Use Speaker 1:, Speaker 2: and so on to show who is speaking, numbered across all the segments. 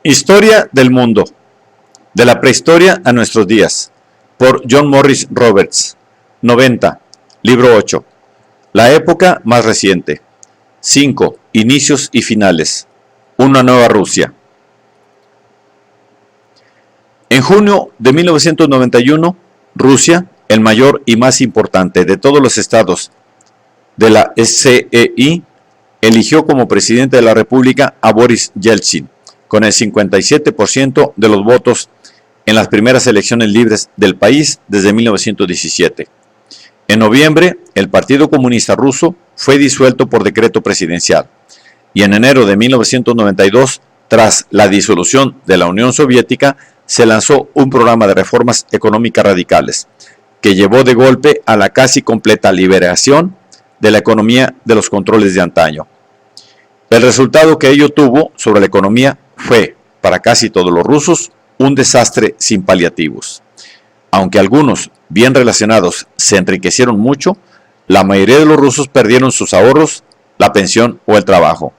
Speaker 1: Historia del mundo, de la prehistoria a nuestros días, por John Morris Roberts, 90, libro 8. La época más reciente. 5. Inicios y finales. Una nueva Rusia. En junio de 1991, Rusia, el mayor y más importante de todos los estados de la CEI, eligió como presidente de la República a Boris Yeltsin, con el 57% de los votos en las primeras elecciones libres del país desde 1917. En noviembre, el Partido Comunista Ruso fue disuelto por decreto presidencial, y en enero de 1992, tras la disolución de la Unión Soviética, se lanzó un programa de reformas económicas radicales, que llevó de golpe a la casi completa liberación de la economía de los controles de antaño. El resultado que ello tuvo sobre la economía fue, para casi todos los rusos, un desastre sin paliativos. Aunque algunos, bien relacionados, se enriquecieron mucho, la mayoría de los rusos perdieron sus ahorros, la pensión o el trabajo.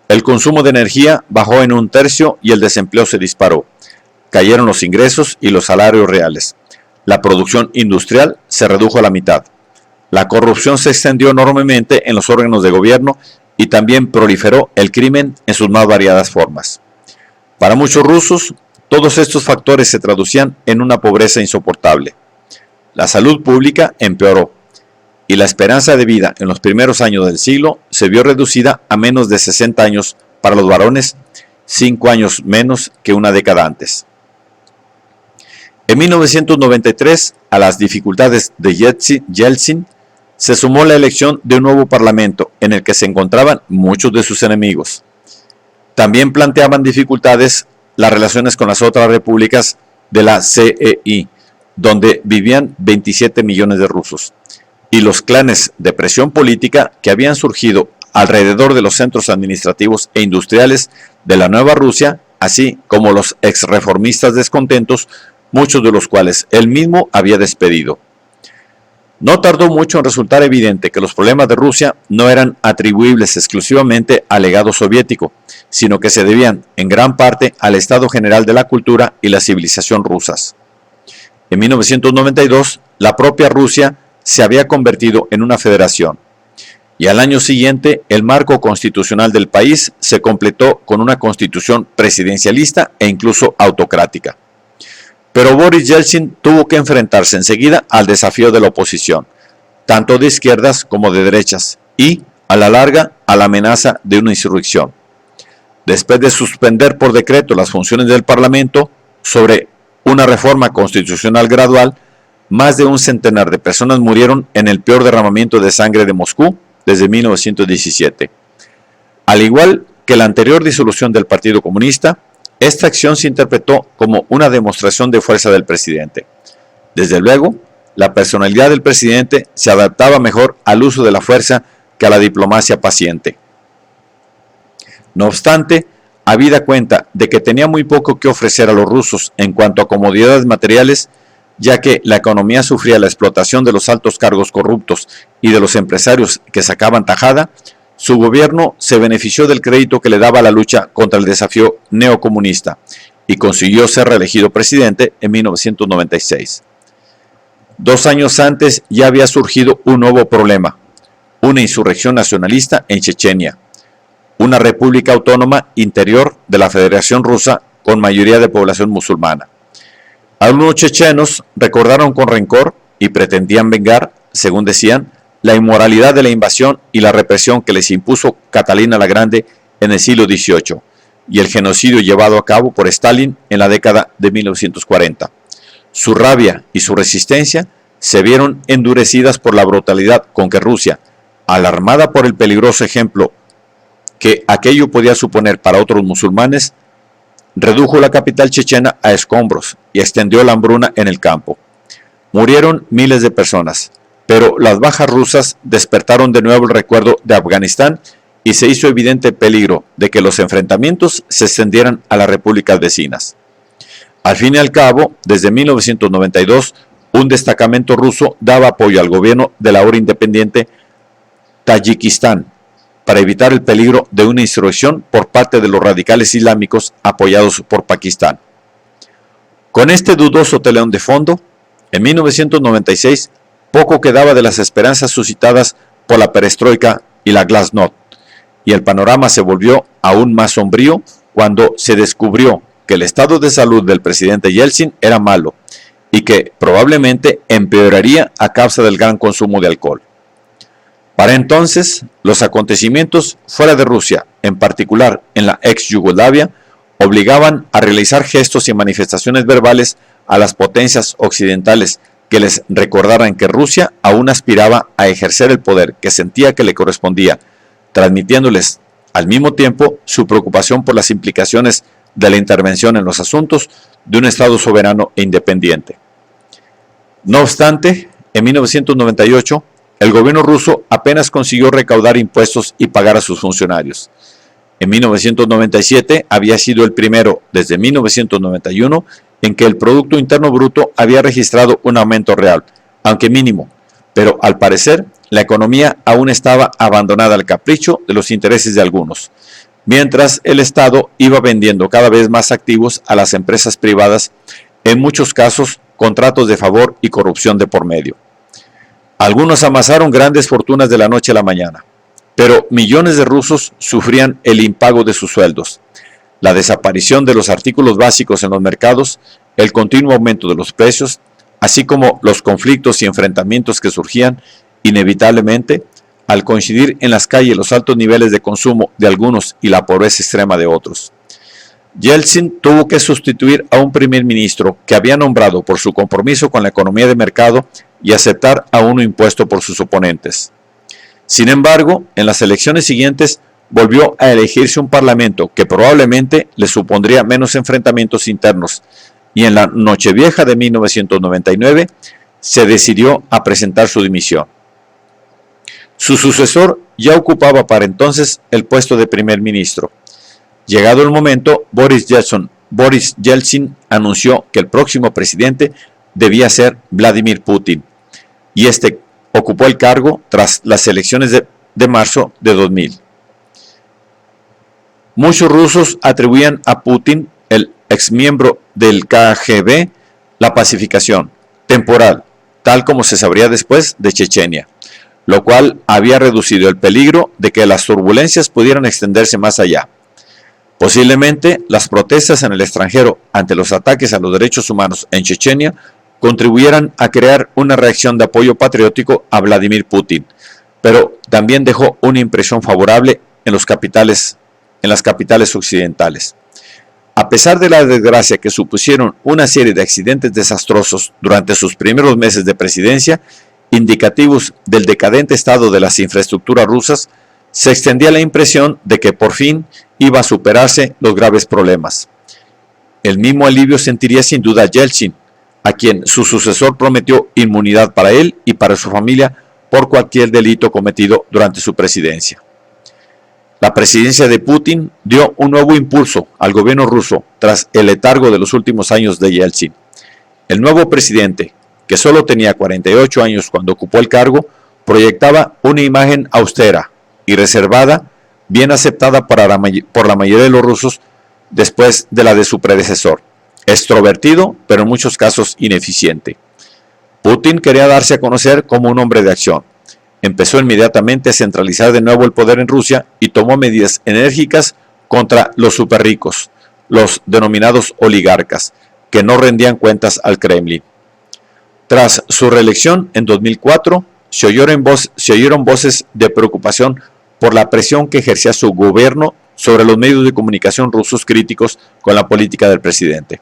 Speaker 1: El consumo de energía bajó en 1/3 y el desempleo se disparó. Cayeron los ingresos y los salarios reales. La producción industrial se redujo a la mitad. La corrupción se extendió enormemente en los órganos de gobierno y también proliferó el crimen en sus más variadas formas. Para muchos rusos, todos estos factores se traducían en una pobreza insoportable. La salud pública empeoró y la esperanza de vida en los primeros años del siglo se vio reducida a menos de 60 años para los varones, 5 años menos que una década antes. En 1993, a las dificultades de Yeltsin, se sumó la elección de un nuevo parlamento en el que se encontraban muchos de sus enemigos. También planteaban dificultades las relaciones con las otras repúblicas de la CEI, donde vivían 27 millones de rusos, y los clanes de presión política que habían surgido alrededor de los centros administrativos e industriales de la nueva Rusia, así como los exreformistas descontentos, muchos de los cuales él mismo había despedido. No tardó mucho en resultar evidente que los problemas de Rusia no eran atribuibles exclusivamente al legado soviético, sino que se debían en gran parte al estado general de la cultura y la civilización rusas. En 1992, la propia Rusia se había convertido en una federación, y al año siguiente el marco constitucional del país se completó con una constitución presidencialista e incluso autocrática. Pero Boris Yeltsin tuvo que enfrentarse enseguida al desafío de la oposición, tanto de izquierdas como de derechas, y, a la larga, a la amenaza de una insurrección. Después de suspender por decreto las funciones del Parlamento sobre una reforma constitucional gradual, más de un centenar de personas murieron en el peor derramamiento de sangre de Moscú desde 1917. Al igual que la anterior disolución del Partido Comunista, esta acción se interpretó como una demostración de fuerza del presidente. Desde luego, la personalidad del presidente se adaptaba mejor al uso de la fuerza que a la diplomacia paciente. No obstante, habida cuenta de que tenía muy poco que ofrecer a los rusos en cuanto a comodidades materiales, ya que la economía sufría la explotación de los altos cargos corruptos y de los empresarios que sacaban tajada, su gobierno se benefició del crédito que le daba la lucha contra el desafío neocomunista y consiguió ser reelegido presidente en 1996. 2 años antes ya había surgido un nuevo problema, una insurrección nacionalista en Chechenia, una república autónoma interior de la Federación Rusa con mayoría de población musulmana. Algunos chechenos recordaron con rencor y pretendían vengar, según decían, la inmoralidad de la invasión y la represión que les impuso Catalina la Grande en el siglo XVIII y el genocidio llevado a cabo por Stalin en la década de 1940. Su rabia y su resistencia se vieron endurecidas por la brutalidad con que Rusia, alarmada por el peligroso ejemplo que aquello podía suponer para otros musulmanes, redujo la capital chechena a escombros y extendió la hambruna en el campo. Murieron miles de personas, pero las bajas rusas despertaron de nuevo el recuerdo de Afganistán y se hizo evidente el peligro de que los enfrentamientos se extendieran a las repúblicas vecinas. Al fin y al cabo, desde 1992, un destacamento ruso daba apoyo al gobierno de la ahora independiente Tayikistán, para evitar el peligro de una insurrección por parte de los radicales islámicos apoyados por Pakistán. Con este dudoso telón de fondo, en 1996 poco quedaba de las esperanzas suscitadas por la perestroika y la glasnost, y el panorama se volvió aún más sombrío cuando se descubrió que el estado de salud del presidente Yeltsin era malo y que probablemente empeoraría a causa del gran consumo de alcohol. Para entonces, los acontecimientos fuera de Rusia, en particular en la ex Yugoslavia, obligaban a realizar gestos y manifestaciones verbales a las potencias occidentales que les recordaran que Rusia aún aspiraba a ejercer el poder que sentía que le correspondía, transmitiéndoles al mismo tiempo su preocupación por las implicaciones de la intervención en los asuntos de un Estado soberano e independiente. No obstante, en 1998, el gobierno ruso apenas consiguió recaudar impuestos y pagar a sus funcionarios. En 1997 había sido el primero desde 1991 en que el Producto Interno Bruto había registrado un aumento real, aunque mínimo, pero al parecer la economía aún estaba abandonada al capricho de los intereses de algunos, mientras el Estado iba vendiendo cada vez más activos a las empresas privadas, en muchos casos contratos de favor y corrupción de por medio. Algunos amasaron grandes fortunas de la noche a la mañana, pero millones de rusos sufrían el impago de sus sueldos, la desaparición de los artículos básicos en los mercados, el continuo aumento de los precios, así como los conflictos y enfrentamientos que surgían inevitablemente al coincidir en las calles los altos niveles de consumo de algunos y la pobreza extrema de otros. Yeltsin tuvo que sustituir a un primer ministro que había nombrado por su compromiso con la economía de mercado y aceptar a uno impuesto por sus oponentes. Sin embargo, en las elecciones siguientes volvió a elegirse un parlamento que probablemente le supondría menos enfrentamientos internos, y en la Nochevieja de 1999 se decidió a presentar su dimisión. Su sucesor ya ocupaba para entonces el puesto de primer ministro. Llegado el momento, Boris Yeltsin anunció que el próximo presidente debía ser Vladimir Putin, y este ocupó el cargo tras las elecciones de marzo de 2000. Muchos rusos atribuían a Putin, el exmiembro del KGB, la pacificación temporal, tal como se sabría después de Chechenia, lo cual había reducido el peligro de que las turbulencias pudieran extenderse más allá. Posiblemente las protestas en el extranjero ante los ataques a los derechos humanos en Chechenia contribuyeran a crear una reacción de apoyo patriótico a Vladimir Putin, pero también dejó una impresión favorable en las capitales occidentales. A pesar de la desgracia que supusieron una serie de accidentes desastrosos durante sus primeros meses de presidencia, indicativos del decadente estado de las infraestructuras rusas, se extendía la impresión de que por fin iba a superarse los graves problemas. El mismo alivio sentiría sin duda Yeltsin, a quien su sucesor prometió inmunidad para él y para su familia por cualquier delito cometido durante su presidencia. La presidencia de Putin dio un nuevo impulso al gobierno ruso tras el letargo de los últimos años de Yeltsin. El nuevo presidente, que solo tenía 48 años cuando ocupó el cargo, proyectaba una imagen austera y reservada, bien aceptada por la mayoría de los rusos después de la de su predecesor. Extrovertido, pero en muchos casos ineficiente. Putin quería darse a conocer como un hombre de acción. Empezó inmediatamente a centralizar de nuevo el poder en Rusia y tomó medidas enérgicas contra los superricos, los denominados oligarcas, que no rendían cuentas al Kremlin. Tras su reelección en 2004, se oyeron voces de preocupación por la presión que ejercía su gobierno sobre los medios de comunicación rusos críticos con la política del presidente.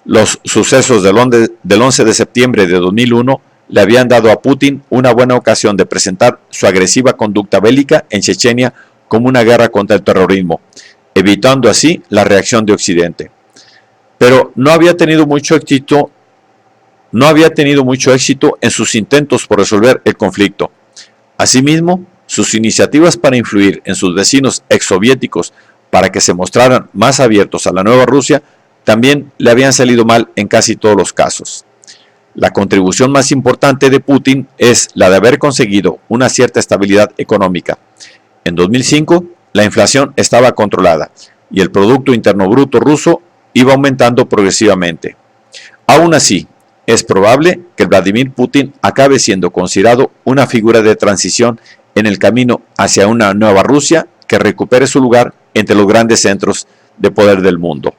Speaker 1: Los sucesos del 11 de septiembre de 2001 le habían dado a Putin una buena ocasión de presentar su agresiva conducta bélica en Chechenia como una guerra contra el terrorismo, evitando así la reacción de Occidente. Pero no había tenido mucho éxito en sus intentos por resolver el conflicto. Asimismo, sus iniciativas para influir en sus vecinos exsoviéticos para que se mostraran más abiertos a la nueva Rusia también le habían salido mal en casi todos los casos. La contribución más importante de Putin es la de haber conseguido una cierta estabilidad económica. En 2005, la inflación estaba controlada y el Producto Interno Bruto ruso iba aumentando progresivamente. Aún así, es probable que Vladimir Putin acabe siendo considerado una figura de transición en el camino hacia una nueva Rusia que recupere su lugar entre los grandes centros de poder del mundo.